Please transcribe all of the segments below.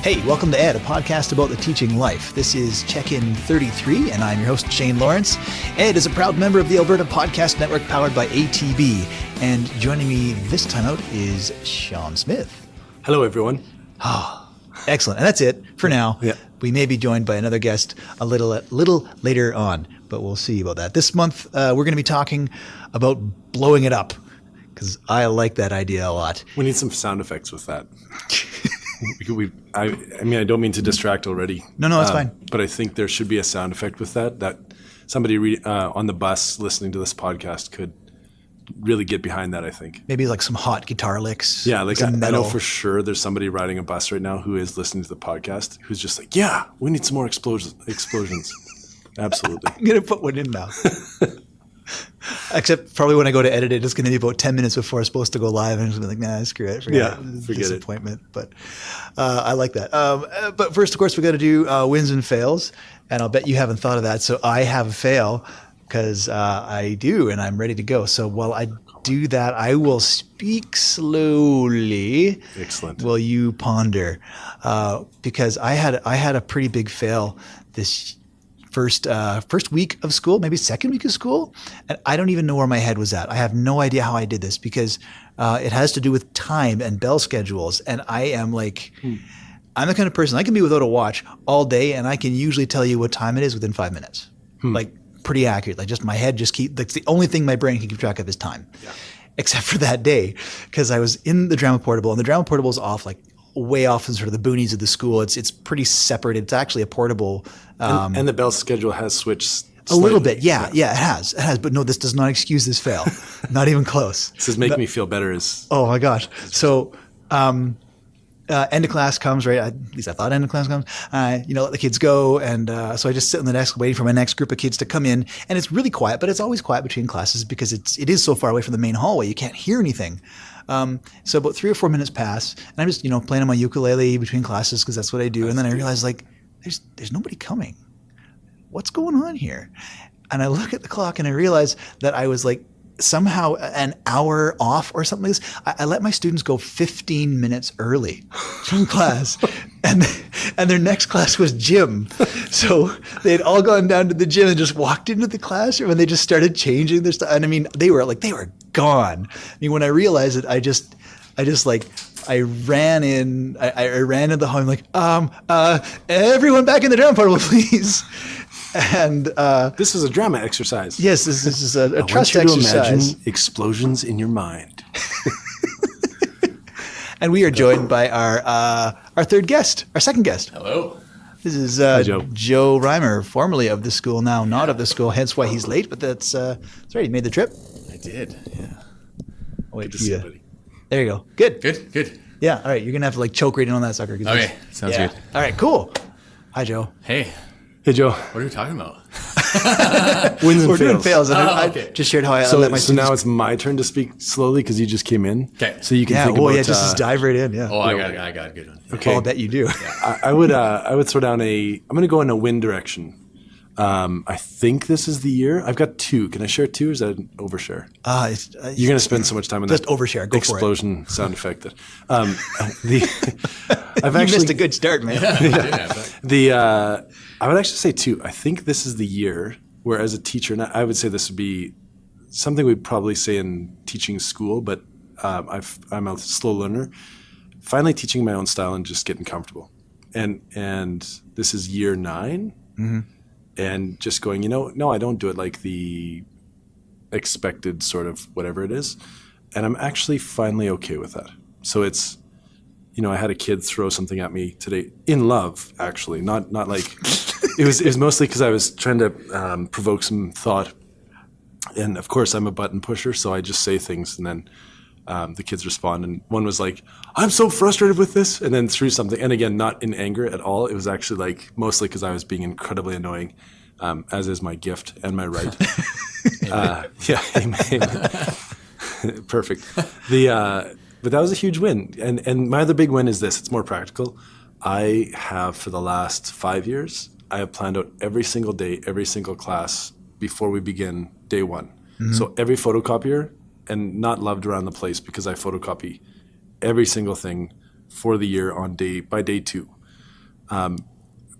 Hey, welcome to Ed, a podcast about the teaching life. This is Check-In 33, and I'm your host, Shane Lawrence. Ed is a proud member of the Alberta Podcast Network powered by ATB. And joining me this time out is Shaun Smith. Hello, everyone. Oh, excellent. And that's it for now. Yeah. We may be joined by another guest a little later on, but we'll see about that. This month, we're going to be talking about blowing it up, because I like that idea a lot. We need some sound effects with that. I mean, I don't mean to distract already. No, that's fine. But I think there should be a sound effect with that somebody on the bus listening to this podcast could really get behind that, I think. Maybe like some hot guitar licks. Yeah, like I know for sure there's somebody riding a bus right now who is listening to the podcast who's just like, yeah, we need some more explosions. Absolutely. I'm going to put one in now. Except probably when I go to edit it, it's going to be about 10 minutes before it's supposed to go live, and I'm just going to be like, nah, screw it. Forget it. Disappointment. But I like that. But first, of course, we got to do wins and fails, and I'll bet you haven't thought of that. So I have a fail because I do, and I'm ready to go. So while I do that, I will speak slowly. Excellent. Will you ponder? Because I had a pretty big fail this first week of school, maybe second week of school, and I don't even know where my head was at. I have no idea how I did this because it has to do with time and bell schedules, and I am like, I'm the kind of person, I can be without a watch all day, and I can usually tell you what time it is within 5 minutes, like pretty accurate. Like just my head that's the only thing my brain can keep track of is time, except for that day because I was in the drama portable, and the drama portable is off like way off in sort of the boonies of the school. It's pretty separate. It's actually a portable. And the bell schedule has switched slightly. A little bit. Yeah, it has. But no, this does not excuse this fail. Not even close. This is making me feel better. Oh my gosh. So end of class comes, right? At least I thought end of class comes. Let the kids go. And so I just sit on the desk waiting for my next group of kids to come in. And it's really quiet, but it's always quiet between classes because it is so far away from the main hallway. You can't hear anything. So about 3 or 4 minutes pass, and I'm just, playing on my ukulele between classes because that's what I do. And then I realize there's nobody coming. What's going on here? And I look at the clock and I realize that I was like somehow an hour off or something like this. I let my students go 15 minutes early from class, and their next class was gym. So they had all gone down to the gym and just walked into the classroom, and they just started changing their stuff. And I mean, they were gone. I mean, when I realized it, I ran in. I ran in the home like, everyone back in the drama portable, please. And this is a drama exercise. Yes, this is a trust exercise. I want you to exercise. imagine explosions in your mind. And we are joined by our second guest. Hello. This is Joe. Joe Reimer, formerly of the school, now not of the school, hence why he's late. But that's right. He made the trip. I did. Yeah. I'll wait Good to for see you. you, buddy. There you go. Good. Good. Yeah. All right. You're gonna have to choke right in on that sucker. Okay. Sounds good. All right. Cool. Hi, Joe. Hey, Hey, Joe. what are we talking about? Wins and We're doing fails. fails. And I okay. just shared how I So, let my so students. now it's my turn to speak slowly because you just came in. Okay. So you can Yeah. think Oh, about. yeah. Just dive right in. Yeah. Oh, I got a good one. okay. I'll bet you do. I would throw down I'm going to go in a win direction. I think this is the year. I've got 2. Can I share 2 or is that an overshare? You're going to spend so much time on Just that overshare. Go for it. explosion sound effect. That, I've You actually missed a good start, man. I would actually say 2. I think this is the year where, as a teacher, and I would say this would be something we'd probably say in teaching school, but I'm a slow learner. Finally, teaching my own style and just getting comfortable, and this is year 9, and just going, no, I don't do it like the expected sort of whatever it is, and I'm actually finally okay with that. So it's. I had a kid throw something at me today in love, actually, not like it was mostly because I was trying to provoke some thought. And of course, I'm a button pusher, so I just say things, and then the kids respond. And one was like, "I'm so frustrated with this," and then threw something. And again, not in anger at all. It was actually mostly because I was being incredibly annoying, as is my gift and my right. Amen. Perfect. But that was a huge win. And my other big win is this. It's more practical. I have, for the last 5 years, I have planned out every single day, every single class before we begin day 1. Mm-hmm. So every photocopier, and not loved around the place because I photocopy every single thing for the year by day 2.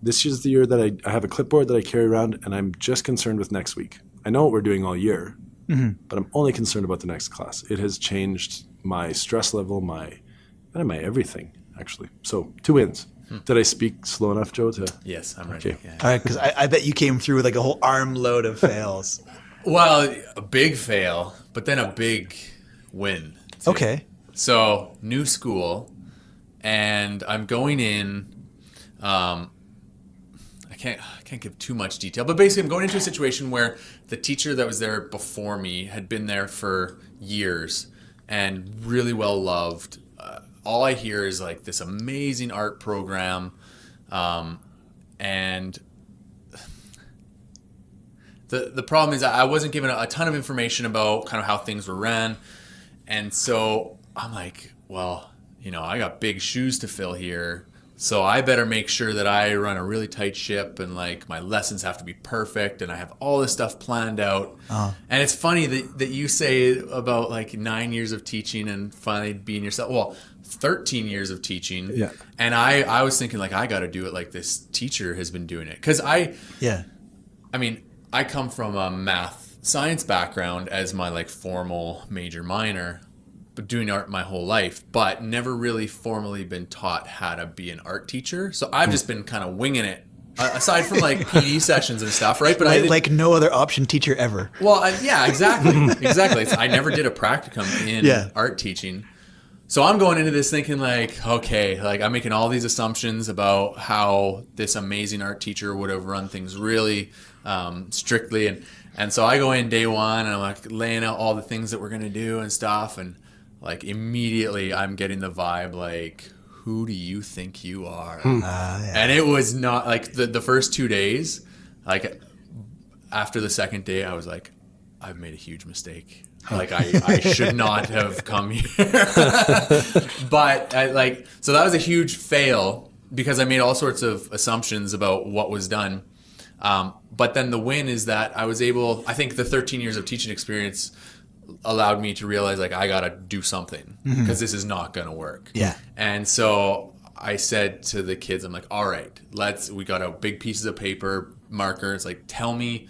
This is the year that I have a clipboard that I carry around, and I'm just concerned with next week. I know what we're doing all year, but I'm only concerned about the next class. It has changed my stress level, my everything, actually. So 2 wins. Did I speak slow enough, Joe? Yes, I'm ready. Okay. Yeah. All right, because I bet you came through with like a whole armload of fails. Well, a big fail, but then a big win. too. Okay. So new school, and I'm going in. I can't give too much detail, but basically I'm going into a situation where the teacher that was there before me had been there for years and really well loved. All I hear is like this amazing art program, and the problem is I wasn't given a ton of information about kind of how things were ran, and so I'm like, well, I got big shoes to fill here. So I better make sure that I run a really tight ship, and like my lessons have to be perfect, and I have all this stuff planned out. And it's funny that you say about like 9 years of teaching and finally being yourself. Well, 13 years of teaching. Yeah. And I was thinking like I got to do it like this teacher has been doing it. Because I mean, I come from a math science background as my like formal major minor, but doing art my whole life, but never really formally been taught how to be an art teacher. So I've just been kind of winging it, aside from like PD sessions and stuff, right? But like no other option teacher ever. Well, yeah, exactly, exactly. I never did a practicum in art teaching. So I'm going into this thinking like, okay, like I'm making all these assumptions about how this amazing art teacher would have run things really strictly. And so I go in day one and I'm like laying out all the things that we're going to do and stuff. And like immediately I'm getting the vibe like, who do you think you are? And it was not like the first 2 days, like after the second day, I was like, I've made a huge mistake. Like I should not have come here. But so that was a huge fail because I made all sorts of assumptions about what was done. But then the win is that I was able, I think the 13 years of teaching experience allowed me to realize like I got to do something because this is not going to work. Yeah. And so I said to the kids, I'm like, all right, we got out big pieces of paper, markers, like tell me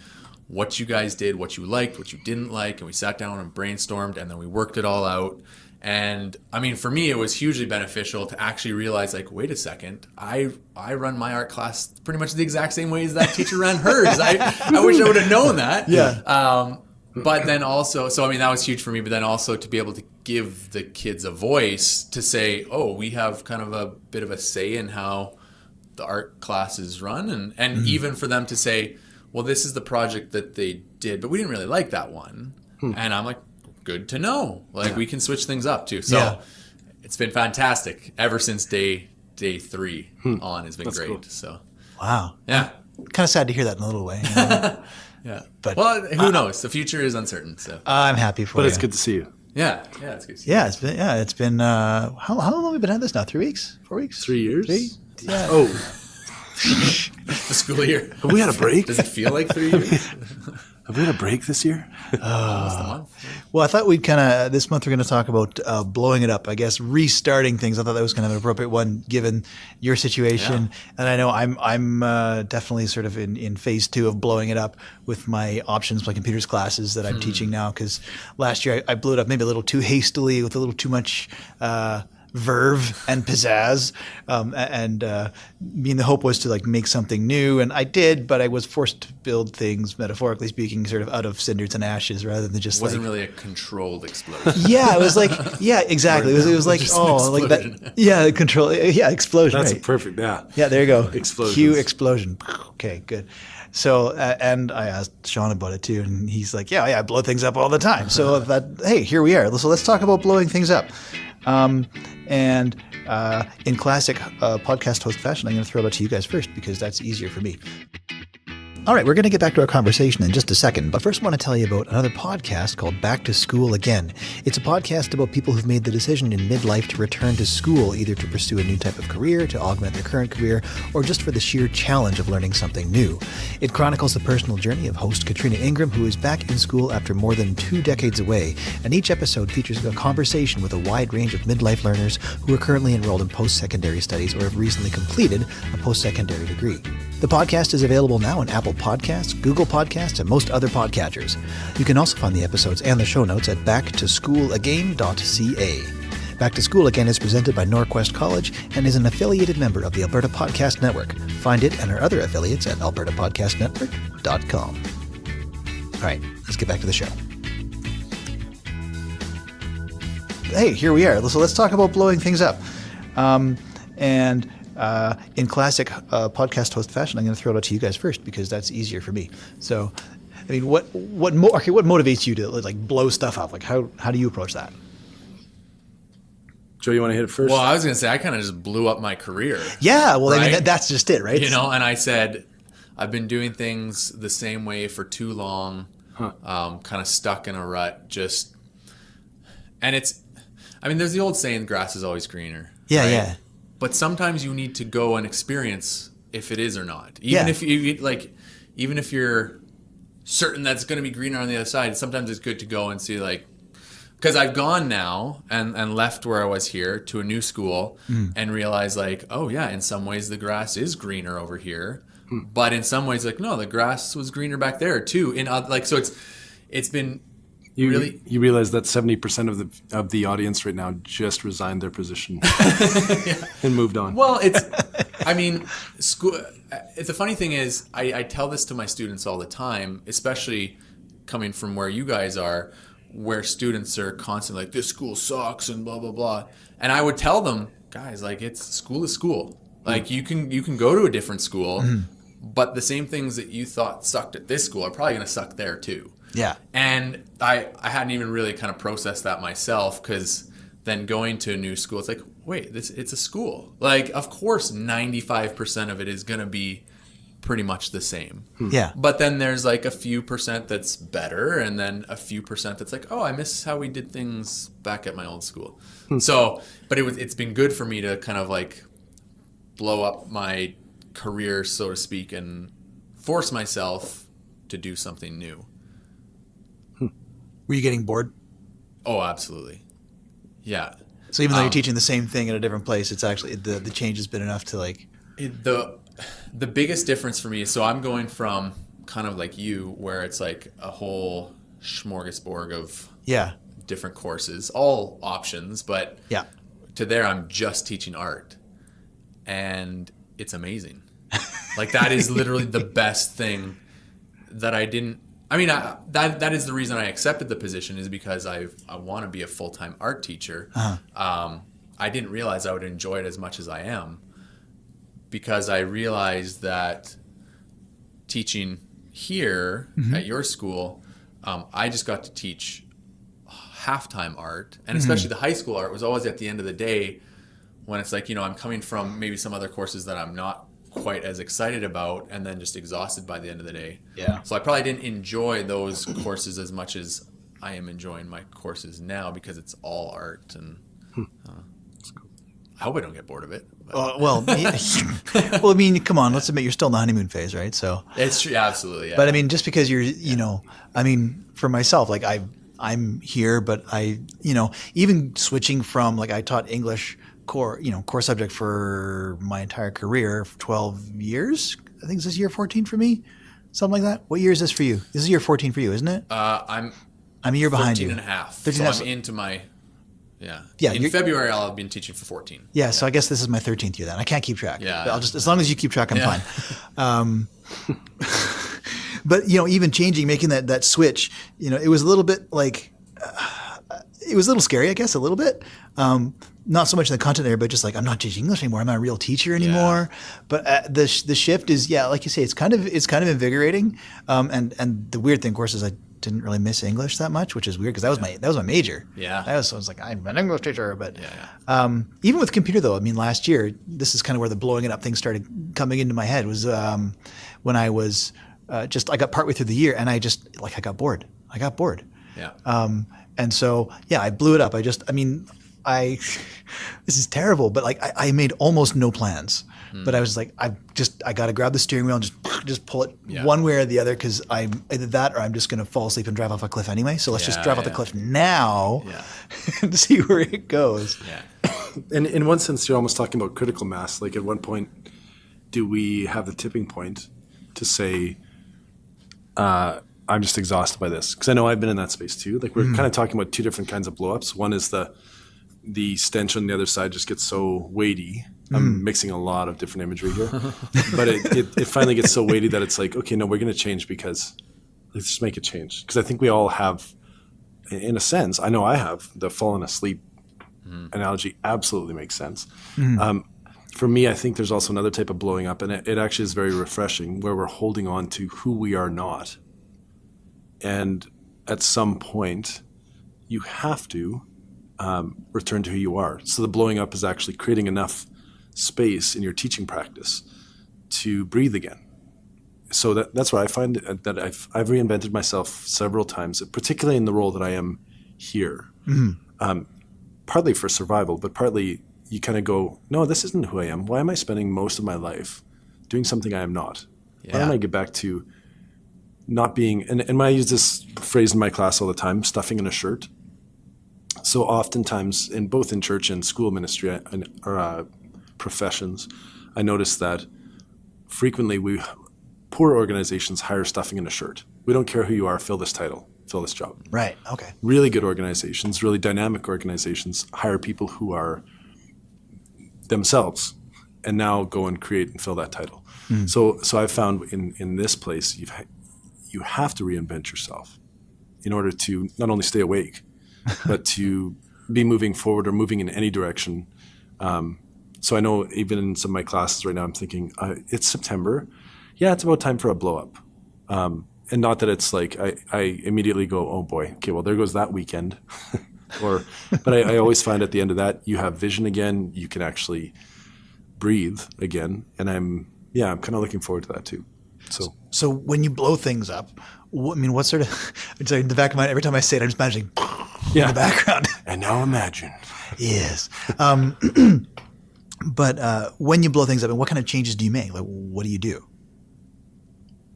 what you guys did, what you liked, what you didn't like. And we sat down and brainstormed and then we worked it all out. And I mean, for me, it was hugely beneficial to actually realize like, wait a second, I run my art class pretty much the exact same way as that teacher ran hers. I wish I would have known that. Yeah. But then also, so I mean, that was huge for me, but then also to be able to give the kids a voice to say, oh, we have kind of a bit of a say in how the art class is run. And even for them to say, well, this is the project that they did, but we didn't really like that one. And I'm like, good to know. Like we can switch things up too. So it's been fantastic ever since day 3 on. Has been That's great. cool. So Wow. yeah. Kind of sad to hear that in a little way. You know? Yeah. But well, who knows? The future is uncertain. So I'm happy for But you. it's good to see you. yeah, it's good. Yeah, it's been how long have we been at this now? 3 weeks? 4 weeks? 3 years? 3? Yeah. Oh, The school year. have we had a break? Does it feel like 3 years? Have we had a break this year? Almost a month. Well, I thought we'd this month we're going to talk about blowing it up. I guess restarting things. I thought that was kind of an appropriate one given your situation. And I know I'm definitely sort of in phase 2 of blowing it up with my options, my computers classes that I'm teaching now. Because last year I blew it up maybe a little too hastily with a little too much verve and pizzazz, and the hope was to like make something new, and I did, but I was forced to build things, metaphorically speaking, sort of out of cinders and ashes rather than just It wasn't like, really a controlled explosion. yeah, it was like, yeah, exactly. It was like, Just an oh, like that, explosion. yeah, control, yeah, explosion. That's right. perfect. Yeah. Yeah, there you go. Explosions. Cue explosion. Okay, good. So, and I asked Shaun about it too, and he's like, yeah, I blow things up all the time. So hey, here we are. So let's talk about blowing things up. And in classic podcast host fashion, I'm going to throw it out to you guys first because that's easier for me. All right, we're going to get back to our conversation in just a second, but first I want to tell you about another podcast called Back to School Again. It's a podcast about people who've made the decision in midlife to return to school, either to pursue a new type of career, to augment their current career, or just for the sheer challenge of learning something new. It chronicles the personal journey of host Katrina Ingram, who is back in school after more than 2 decades away, and each episode features a conversation with a wide range of midlife learners who are currently enrolled in post-secondary studies or have recently completed a post-secondary degree. The podcast is available now on Apple Podcasts, Google Podcasts, and most other podcatchers. You can also find the episodes and the show notes at backtoschoolagain.ca. Back to School Again is presented by Norquest College and is an affiliated member of the Alberta Podcast Network. Find it and our other affiliates at albertapodcastnetwork.com. All right, let's get back to the show. Hey, here we are. So let's talk about blowing things up. In classic podcast host fashion, I'm going to throw it out to you guys first because that's easier for me. So, I mean, what motivates you to like blow stuff up? Like, how do you approach that? Joe, you want to hit it first? Well, I was going to say I kind of just blew up my career. Yeah, well, right? I mean, that's just it, right? You know, and I said I've been doing things the same way for too long, kind of stuck in a rut. And it's, I mean, there's the old saying, grass is always greener. Yeah, right? yeah. But sometimes you need to go and experience if it is or not. Even if even if you're certain that's going to be greener on the other side, sometimes it's good to go and see, like, because I've gone now and left where I was here to a new school and realized, like, oh yeah, in some ways the grass is greener over here, but in some ways, like, no, the grass was greener back there too. So it's been. You realize that 70% of the audience right now just resigned their position and moved on. Well, school. It's the funny thing is, I tell this to my students all the time, especially coming from where you guys are, where students are constantly like, this school sucks and blah blah blah, and I would tell them, guys, like, school is school. Like, you can go to a different school, but the same things that you thought sucked at this school are probably going to suck there too. Yeah. And I hadn't even really kind of processed that myself, because then going to a new school, it's like, wait, it's a school. Like, of course, 95% of it is going to be pretty much the same. Yeah. But then there's like a few percent that's better, and then a few percent that's like, oh, I miss how we did things back at my old school. So, but it's been good for me to kind of like blow up my career, so to speak, and force myself to do something new. Were you getting bored? Oh, absolutely. Yeah. So even though you're teaching the same thing at a different place, it's actually the change has been enough to like. The biggest difference for me is, so I'm going from kind of like you, where it's like a whole smorgasbord of different courses, all options, but to there I'm just teaching art, and it's amazing. Like, that is literally the best thing that I didn't. I mean, that is the reason I accepted the position, is because I want to be a full-time art teacher. I didn't realize I would enjoy it as much as I am, because I realized that teaching here at your school, I just got to teach half-time art, and especially the high school art was always at the end of the day, when it's like, you know, I'm coming from maybe some other courses that I'm not quite as excited about, and then just exhausted by the end of the day. Yeah. So I probably didn't enjoy those courses as much as I am enjoying my courses now, because it's all art, and I hope I don't get bored of it. Well, I mean, come on, let's admit you're still in the honeymoon phase, right? So it's true, absolutely. Yeah. But I mean, just because you're, you know, I mean, for myself, like I'm here, but even switching from, like, I taught English core subject for my entire career for 12 years. I think this is year 14 for me, something like that. What year is this for you? This is year 14 for you, isn't it? I'm a year behind you. 13 and a half. 13 so and a half. I'm into my, yeah. In February, I'll have been teaching for 14. Yeah, so I guess this is my 13th year then. I can't keep track. Yeah. But as long as you keep track, I'm fine. But, you know, even making that switch, you know, it was a little bit like, it was a little scary, I guess, a little bit. Not so much in the content area, but just like, I'm not teaching English anymore. I'm not a real teacher anymore. Yeah. But the shift is, like you say, it's kind of invigorating. And the weird thing, of course, is I didn't really miss English that much, which is weird, because that was my major. Yeah. I was like, I'm an English teacher. But even with computer, though, I mean, last year, this is kind of where the blowing it up thing started coming into my head, was when I was I got partway through the year and I got bored. Yeah. And so, I blew it up. this is terrible, but like I made almost no plans, but I was like, I got to grab the steering wheel and just pull it one way or the other. Cause I'm either that or I'm just going to fall asleep and drive off a cliff anyway. So let's just drive off the cliff now and see where it goes. Yeah. And in one sense, you're almost talking about critical mass. Like at one point, do we have the tipping point to say, I'm just exhausted by this? Because I know I've been in that space too. Like we're kind of talking about two different kinds of blowups. One is the stench on the other side just gets so weighty. I'm mixing a lot of different imagery here, but it finally gets so weighty that it's like, okay, no, we're going to change because let's just make a change. Because I think we all have, in a sense, I know I have, the fallen asleep analogy absolutely makes sense. For me, I think there's also another type of blowing up, and it actually is very refreshing, where we're holding on to who we are not. And at some point, you have to return to who you are. So the blowing up is actually creating enough space in your teaching practice to breathe again. So that's where I find that I've reinvented myself several times, particularly in the role that I am here. Partly for survival, but partly you kind of go, no, this isn't who I am. Why am I spending most of my life doing something I am not? Yeah. Why don't I get back to not being, and I use this phrase in my class all the time, stuffing in a shirt. So oftentimes, both in church and school ministry or professions, I notice that frequently poor organizations hire stuffing in a shirt. We don't care who you are, fill this title, fill this job. Right, okay. Really good organizations, really dynamic organizations hire people who are themselves and now go and create and fill that title. So I've found in this place, you have to reinvent yourself in order to not only stay awake, but to be moving forward or moving in any direction. So I know even in some of my classes right now, I'm thinking, it's September. Yeah, it's about time for a blow up. And not that it's like I immediately go, oh boy, okay, well, there goes that weekend. But I always find at the end of that, you have vision again. You can actually breathe again. And I'm kind of looking forward to that too. So when you blow things up, what sort of, it's like in the back of my mind, every time I say it, I'm just imagining in the background. And now imagine. Yes. But when you blow things up, and what kind of changes do you make? Like, what do you do?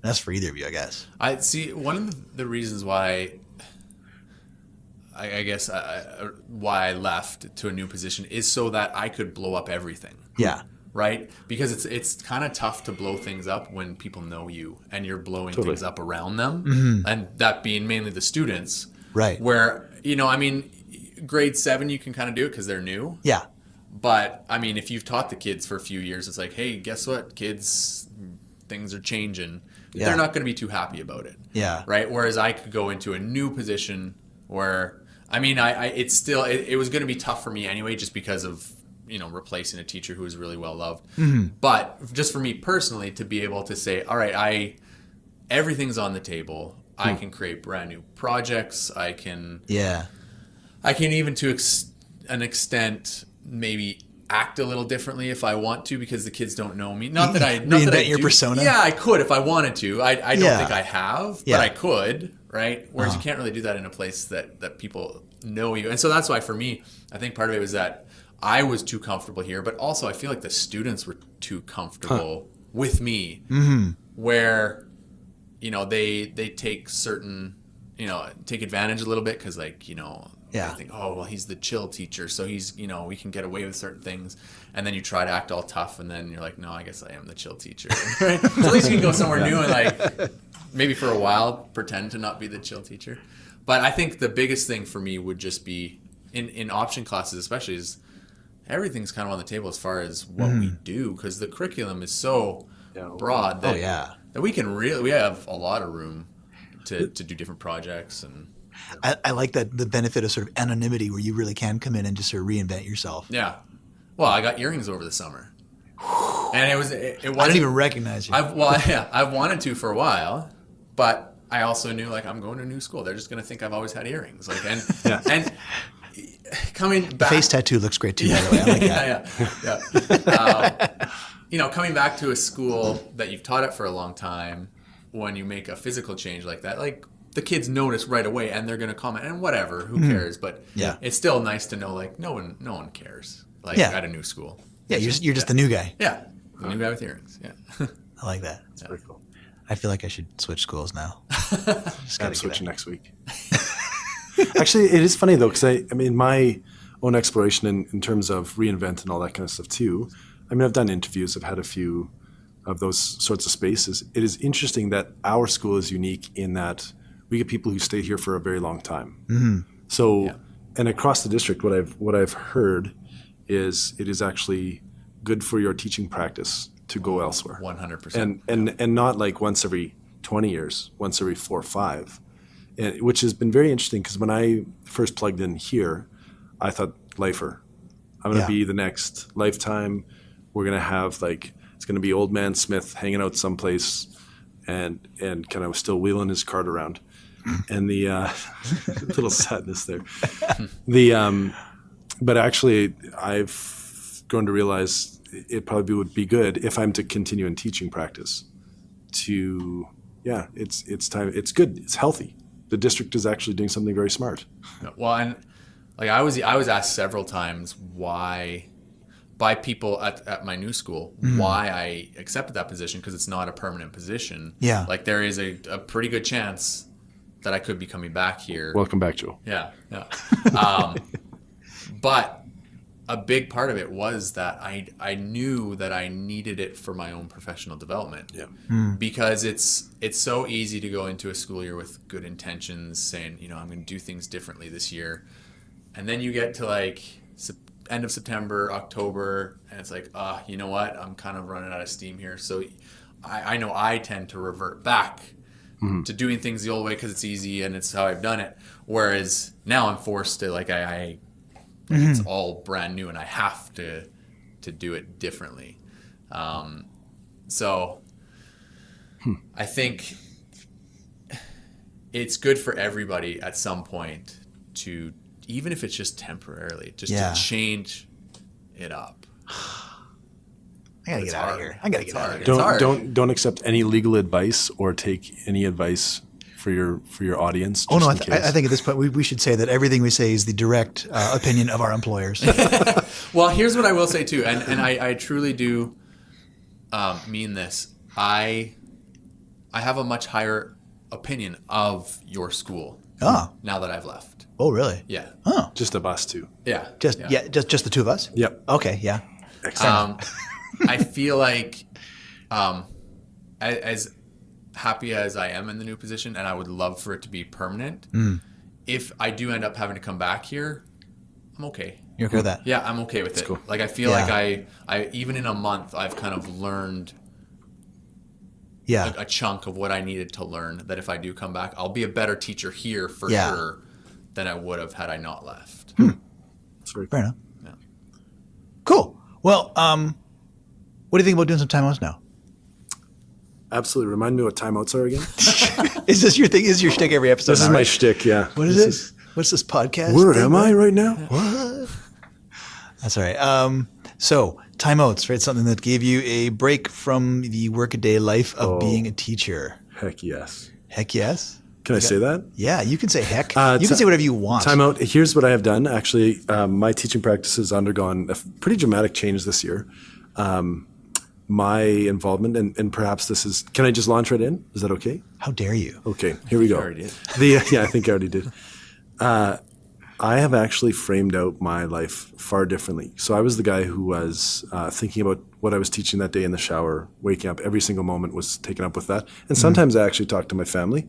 That's for either of you, I guess. I see. One of the reasons why I guess why I left to a new position is so that I could blow up everything. Yeah. Right? Because it's kind of tough to blow things up when people know you and you're blowing things up around them. And that being mainly the students. Right. Where, grade 7, you can kind of do it because they're new. Yeah. But, if you've taught the kids for a few years, it's like, hey, guess what, kids, things are changing. Yeah. They're not going to be too happy about it. Yeah. Right? Whereas I could go into a new position where, it was going to be tough for me anyway, just because of, replacing a teacher who was really well loved. But just for me personally, to be able to say, all right, everything's on the table. I can create brand new projects. I can even to an extent maybe act a little differently if I want to, because the kids don't know me. Not that I reinvent your persona. Yeah, I could if I wanted to. I don't think I have, but I could. Right. Whereas you can't really do that in a place that people know you. And so that's why for me, I think part of it was that I was too comfortable here, but also I feel like the students were too comfortable with me, where, they take certain, take advantage a little bit because I think, oh, well, he's the chill teacher, so he's, we can get away with certain things. And then you try to act all tough, and then you're like, no, I guess I am the chill teacher. Right? So at least you can go somewhere new and maybe for a while pretend to not be the chill teacher. But I think the biggest thing for me would just be in option classes, especially, is everything's kind of on the table as far as what we do, because the curriculum is so broad that we have a lot of room to do different projects. And I like that, the benefit of sort of anonymity, where you really can come in and just sort of reinvent yourself. Yeah. Well, I got earrings over the summer, and it wasn't, I didn't even recognize you. I've wanted to for a while, but I also knew I'm going to a new school. They're just going to think I've always had earrings. And coming back, the face tattoo looks great too, by the way. I like that. Coming back to a school that you've taught at for a long time, when you make a physical change like that, like the kids notice right away and they're going to comment and whatever, who cares? But it's still nice to know like no one cares like at a new school. Yeah, you're just the new guy. Yeah, the new guy with earrings. Yeah, I like that. That's pretty cool. I feel like I should switch schools now. I'm switching next week. Actually, it is funny though, because I mean, my own exploration in terms of reinvent and all that kind of stuff too. I mean, I've done interviews. I've had a few of those sorts of spaces. It is interesting that our school is unique in that we get people who stay here for a very long time. Mm-hmm. So, and across the district, what I've heard is it is actually good for your teaching practice to go elsewhere. 100%. And not like once every 20 years, once every 4 or 5, which has been very interesting because when I first plugged in here, I thought lifer. I'm going to be the next lifetime. We're going to have like, it's going to be old man Smith hanging out someplace and kind of still wheeling his cart around. And the little sadness there. But actually I've grown to realize it probably would be good if I'm to continue in teaching practice to, it's time. It's good. It's healthy. The district is actually doing something very smart. Well, and like I was asked several times by people at my new school why I accepted that position, because it's not a permanent position. Yeah. Like there is a pretty good chance that I could be coming back here. Welcome back, Joe. Yeah. But a big part of it was that I knew that I needed it for my own professional development. Yeah. Because it's so easy to go into a school year with good intentions, saying, I'm going to do things differently this year. And then you get to like end of September, October, and it's like, you know what? I'm kind of running out of steam here. So I know I tend to revert back to doing things the old way because it's easy and it's how I've done it. Whereas now I'm forced to like it's all brand new and I have to do it differently. So I think it's good for everybody at some point to, even if it's just temporarily, just to change it up. I gotta get out of here. I gotta get out of here. Don't accept any legal advice or take any advice for your audience. Oh no, I think at this point we should say that everything we say is the direct opinion of our employers. Well, here's what I will say too, and I truly do mean this. I have a much higher opinion of your school now that I've left. Oh really? Yeah. Oh, just of us two. Yeah. Just the two of us. Yep. Okay. Yeah. Excellent. I feel like as happy as I am in the new position, and I would love for it to be permanent, if I do end up having to come back here, I'm okay. You're okay with that? Yeah, I'm okay with it. Cool. Like I feel like I even in a month I've kind of learned a chunk of what I needed to learn, that if I do come back, I'll be a better teacher here for sure than I would have had I not left. That's very fair enough. Yeah. Cool. Well, what do you think about doing some timeouts now? Absolutely. Remind me what timeouts are again. Is this your thing? Is your shtick every episode? This is my shtick, yeah. What is this? What's this podcast? Where am I right now? What? That's all right. So timeouts, right? Something that gave you a break from the workaday life of being a teacher. Heck yes. Heck yes. Can I say that? Yeah, you can say heck. You can say whatever you want. Timeout. Here's what I have done. Actually, my teaching practice has undergone a pretty dramatic change this year. My involvement, and perhaps this is, can I just launch right in? Is that okay? How dare you? Okay, here we go. I already did. I think I already did. I have actually framed out my life far differently. So I was the guy who was thinking about what I was teaching that day in the shower, waking up. Every single moment was taken up with that. And sometimes I actually talked to my family,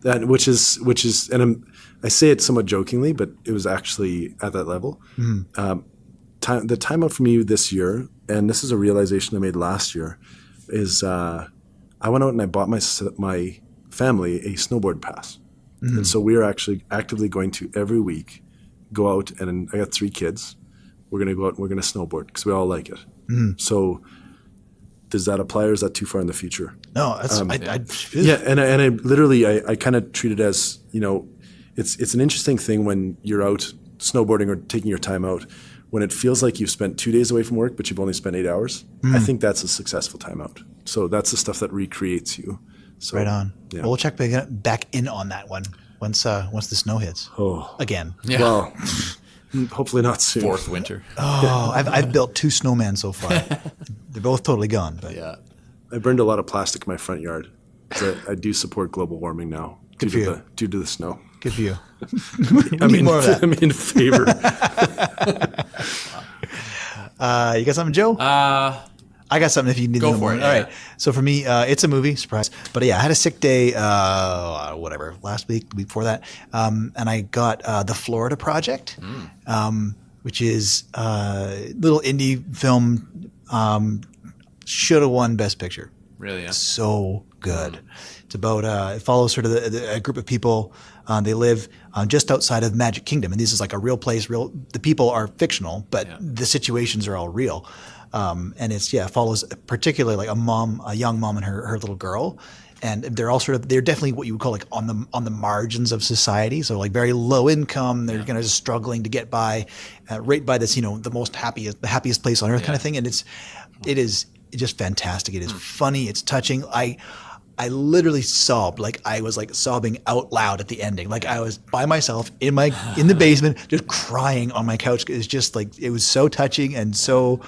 which is, and I say it somewhat jokingly, but it was actually at that level. The timeout for me this year, and this is a realization I made last year, is I went out and I bought my family a snowboard pass. And so we are actually actively going to every week go out, and I got 3 kids. We're going to go out and we're going to snowboard because we all like it. So does that apply, or is that too far in the future? No, that's and I literally I kind of treat it as, it's an interesting thing when you're out snowboarding or taking your time out, when it feels like you've spent 2 days away from work but you've only spent 8 hours. I think that's a successful time out. So that's the stuff that recreates you. So, Right on. Yeah. Well, we'll check back in on that one once the snow hits. Oh, Again. Yeah. well, hopefully not soon. Fourth winter. Oh, I've built 2 snowmen so far. They're both totally gone. But Yeah. I burned a lot of plastic in my front yard. I do support global warming now Good for you. due to the snow. Good for you. We need more of that. I'm in favor. You got something, Joe? I got something if you need Go to know for more. it, All yeah. right. So for me, it's a movie, surprise. But yeah, I had a sick day, last week, the week before that. And I got The Florida Project, which is a little indie film, should have won Best Picture. Really? Yeah. So good. It's about it follows sort of a group of people. They live just outside of Magic Kingdom, and this is like a real place. The people are fictional, but the situations are all real. And follows particularly like a young mom and her little girl, and they're definitely what you would call like on the margins of society. So like very low income. They're kind of just struggling to get by, right by this the happiest place on earth kind of thing. And it is just fantastic. It is funny. It's touching. I literally sobbed. Like I was like sobbing out loud at the ending. Like I was by myself in the basement, just crying on my couch. It's just like, it was so touching and so,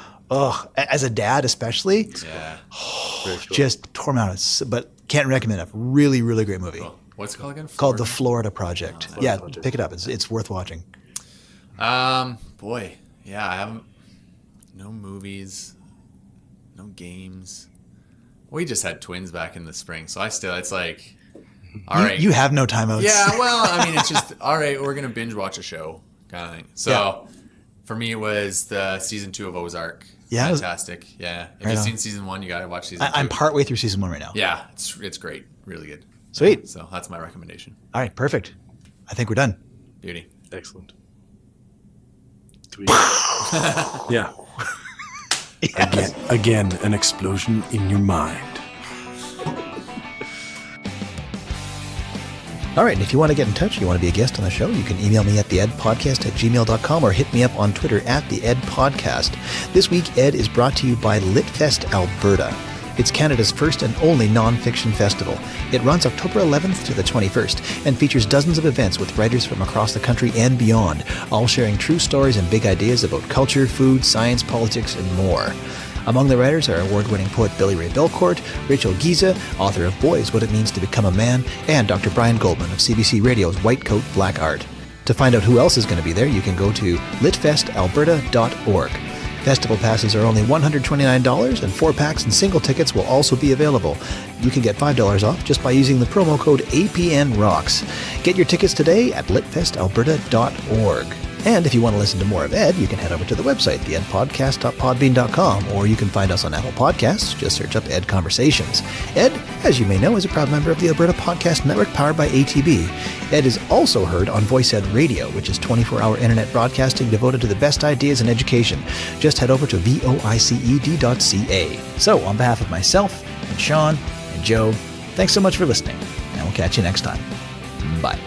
as a dad especially, just tore me out. But can't recommend it. Really, really great movie. Cool. What's it called again? Called The Florida Project. Pick it up. It's worth watching. Boy, yeah, I haven't. No movies, no games. We just had twins back in the spring, so it's like, all right. You have no timeouts. Yeah, well, I mean, it's just, all right, we're going to binge watch a show kind of thing. So for me, it was the season 2 of Ozark. Yeah. Fantastic. Yeah. If you've seen season 1, you got to watch season 2. I'm partway through season 1 right now. Yeah, it's great. Really good. Sweet. So that's my recommendation. All right, perfect. I think we're done. Beauty. Excellent. Yeah. Again, an explosion in your mind. All right, and if you want to get in touch, you want to be a guest on the show, you can email me at theedpodcast@gmail.com or hit me up on Twitter @theedpodcast. This week, Ed is brought to you by Litfest Alberta. It's Canada's first and only non-fiction festival. It runs October 11th to the 21st and features dozens of events with writers from across the country and beyond, all sharing true stories and big ideas about culture, food, science, politics, and more. Among the writers are award-winning poet Billy Ray Belcourt, Rachel Giza, author of Boys, What It Means to Become a Man, and Dr. Brian Goldman of CBC Radio's White Coat, Black Art. To find out who else is going to be there, you can go to litfestalberta.org. Festival passes are only $129, and 4-packs and single tickets will also be available. You can get $5 off just by using the promo code APNROCKS. Get your tickets today at litfestalberta.org. And if you want to listen to more of Ed, you can head over to the website, theedpodcast.podbean.com, or you can find us on Apple Podcasts. Just search up Ed Conversations. Ed, as you may know, is a proud member of the Alberta Podcast Network powered by ATB. Ed is also heard on VoiceEd Radio, which is 24-hour internet broadcasting devoted to the best ideas in education. Just head over to voiced.ca. So, on behalf of myself and Shaun and Joe, thanks so much for listening, and we'll catch you next time. Bye.